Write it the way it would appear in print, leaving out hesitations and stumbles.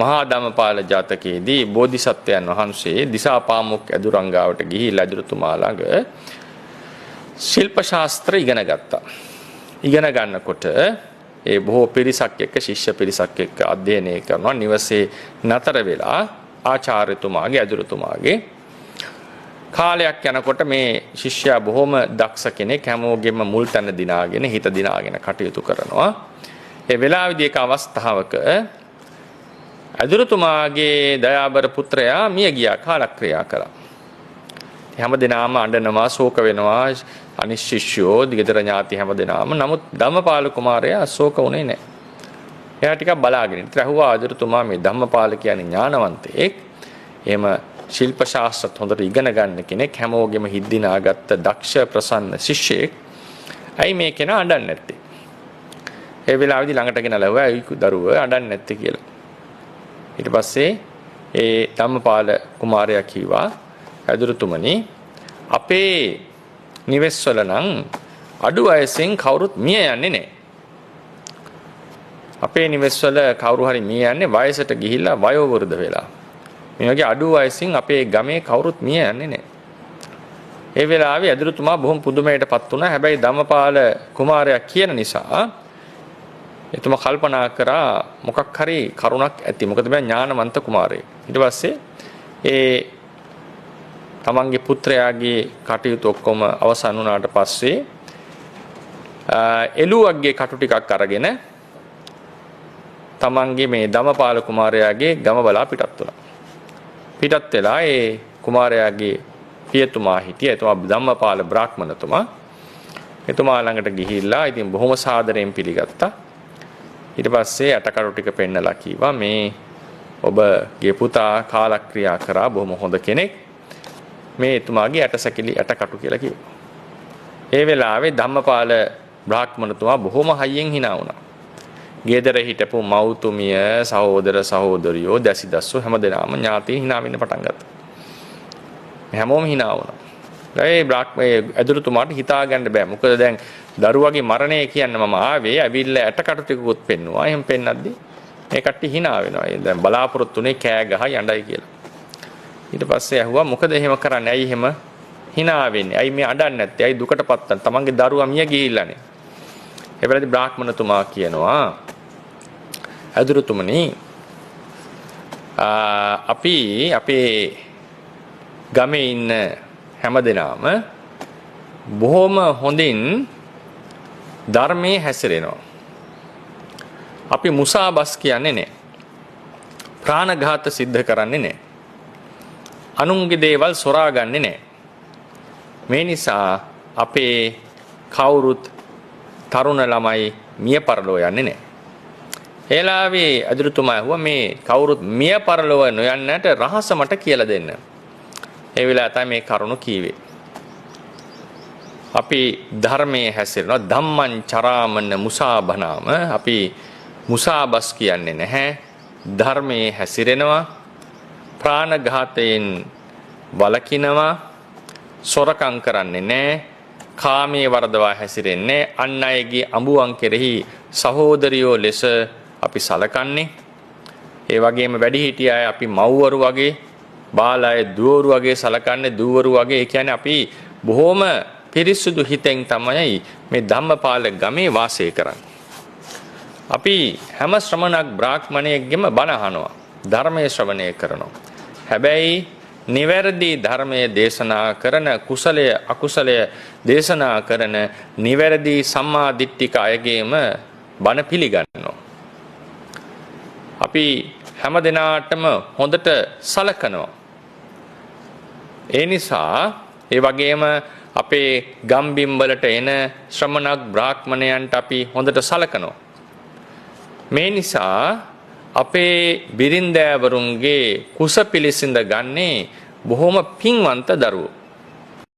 මහා ධම්මපාල ජාතකයේදී බෝධිසත්වයන් වහන්සේ දිසාපාමුක් ඇදුරංගාවට ගිහිල්ලා ඇදුරුතුමා ළඟ ශිල්ප ශාස්ත්‍ර ඉගෙන ගත්තා. ඉගෙන ගන්නකොට ඒ බොහෝ පිරිසක් එක්ක ශිෂ්‍ය පිරිසක් එක්ක අධ්‍යයනය කරනවා. නිවසේ නතර වෙලා ආචාර්යතුමාගේ ඇදුරුතුමාගේ කාලයක් යනකොට මේ ශිෂ්‍යයා බොහොම දක්ෂ කෙනෙක්, හැමෝගෙම මුල් තැන දිනාගෙන හිත දිනාගෙන කටයුතු කරනවා. ඒ වෙලාවේදී එක අවස්ථාවක ඇදුරුතුමාගේ දයාබර පුත්‍රයා මිය ගියා, කාලක්‍රියා කළා. හැමදෙනාම අඬනවා, ශෝක වෙනවා, අනිත් ශිෂ්‍යෝ, දිගදර ඥාති හැමදෙනාම. නමුත් ධම්මපාල කුමාරයා ශෝක වුණේ නැහැ. එයා ටිකක් බලාගෙන ඉතින් ඇහුවා ඇදුරුතුමා මේ ධම්මපාල කියන්නේ ඥානවන්තයෙක්. එහෙම ශිල්ප ශාස්ත්‍රත් හොඳට ඉගෙන ගන්න කෙනෙක්, හැමෝගෙම හිත් දිනාගත්ත දක්ෂ ප්‍රසන්න ශිෂ්‍යෙක්. ඇයි මේ කෙනා අඬන්නේ නැත්තේ? ඒ වෙලාවේදී ළඟට ගෙන ලැබුවා "අයි දරුවා අඬන්නේ නැත්තේ" කියලා. ඊට පස්සේ ඒ ධම්මපාල කුමාරයා කිව්වා "ඇදුරුතුමනි, අපේ නිවෙස්වල නම් අඩු වයසෙන් කවුරුත් මිය යන්නේ නැහැ. අපේ නිවෙස්වල කවුරු හරි මිය යන්නේ වයසට ගිහිල්ලා වයෝ වෘද්ධ වෙලා. මේ වගේ අඩු වයසින් අපේ ගමේ කවුරුත් මිය යන්නේ නැහැ." ඒ වෙලාවේ ඇදුරුතුමා බොහොම පුදුමයටපත් වුණා. හැබැයි ධම්මපාල කුමාරයා කියන නිසා එතුමා කල්පනා කරා මොකක් හරි කරුණක් ඇති. මොකද මේ ඥානවන්ත කුමාරයෙක්. ඊට පස්සේ ඒ තමන්ගේ පුත්‍රයාගේ කටයුතු ඔක්කොම අවසන් වුණාට පස්සේ එළුවක්ගේ කටු ටිකක් අරගෙන තමන්ගේ මේ ධම්මපාල කුමාරයාගේ ගම බලා පිටත් වුණා. පිටත් වෙලා ඒ කුමාරයාගේ පියතුමා හිටිය, එතුමා ධම්මපාල බ්‍රාහ්මණතුමා. එතුමා ළඟට ගිහිල්ලා ඉතින් බොහොම සාදරයෙන් පිළිගත්තා. ඊට පස්සේ ඇටකටු ටික පෙන්නලා කිව්වා මේ ඔබගේ පුතා කාලක්‍රියා කරා, බොහොම හොඳ කෙනෙක්. මේ එතුමාගේ ඇටසැකිලි ඇටකටු කියලා කිව්වා. ඒ වෙලාවේ ධම්මපාල බ්‍රාහ්මණතුමා බොහොම හයියෙන් hina වුණා. ගෙදර හිටපු මව්තුමිය, සහෝදර සහෝදරියෝ, දැසිදස්සෝ හැමදෙනාම ඥාතීන් hina වෙන්න පටන් ගත්තා. හැමෝම hina වුණා. ඒ ඇදුරුතුමාට හිතා ගන්න බෑ. මොකද දැන් දරුවගේ මරණය කියන්න මම ආවේ, ඇවිල්ලා ඇටකටු ටිකකුත් පෙන්නුවා. එහෙම පෙන්නද්දි මේ කට්ටිය hina වෙනවා. දැන් බලාපොරොත්තුනේ කෑ ගහයි අඬයි කියලා. ඊට පස්සේ ඇහුවා මොකද එහෙම කරන්නේ? ඇයි එහෙම hina වෙන්නේ? ඇයි මේ අඬන්නේ නැත්තේ? ඇයි දුකටපත් වෙන්නේ? තමන්ගේ දරුවා මිය ගිහිල්ලානේ. ඒ වෙලාවේදී බ්‍රාහ්මණතුමා කියනවා ඇදුරුතුමනි, අපි අපේ ගමේ ඉන්න හැමදෙනාම බොහොම හොඳින් ධර්මයේ හැසිරෙනවා. අපි මුසාබස් කියන්නේ නැහැ. ප්‍රාණඝාත සිද්ධ කරන්නේ නැහැ. අනුන්ගේ දේවල් සොරා ගන්නේ නැහැ. මේ නිසා අපේ කවුරුත් තරුණ ළමයි මිය පරලෝ යන්නේ නැහැ. එලාවේ ඇදුරුතුමා ඇහුවා මේ කවුරුත් මිය පරලෝ නොයන්නට රහස මට කියලා දෙන්න. ඒ වෙලාව තමයි මේ කරුණ කීවේ. අපි ධර්මයේ හැසිරෙනවා. ධම්මං චරාමන මුසාබනාම. අපි මුසාබස් කියන්නේ නැහැ. ධර්මයේ හැසිරෙනවා. ප්‍රාණඝාතයෙන් වළකිනවා. සොරකම් කරන්නේ නැහැ. කාමයේ වරදවා හැසිරෙන්නේ අන් අයගේ අඹුවන් කෙරෙහි සහෝදරියෝ ලෙස අපි සලකන්නේ. ඒ වගේම වැඩිහිටිය අය අපි මව්වරු වගේ, බාල අය දුවරු වගේ සලකන්නේ, දුවරු වගේ. ඒ කියන්නේ අපි බොහොම පිරිසුදු හිතෙන් තමයි මේ ධම්මපාල ගමේ වාසය කරන්නේ. අපි හැම ශ්‍රමණක් බ්‍රාහ්මණයෙක්ගෙම බණ අහනවා, ධර්මයේ ශ්‍රවණය කරනවා. හැබැයි නිවැරදි ධර්මයේ දේශනා කරන, කුසලය අකුසලය දේශනා කරන නිවැරදි සම්මා දිට්ඨික අයගේම බණ පිළිගන්නවා. අපි හැම දිනාටම හොඳට සලකනවා. ඒ නිසා ඒ වගේම අපේ ගම්බිම් වලට එන ශ්‍රමණක් බ්‍රාහ්මණයන්ට අපි හොඳට සලකනවා. මේ නිසා අපේ බිරින්දෑවරුන්ගේ කුස පිළිසිඳ ගන්නේ බොහොම පින්වන්ත දරුවෝ.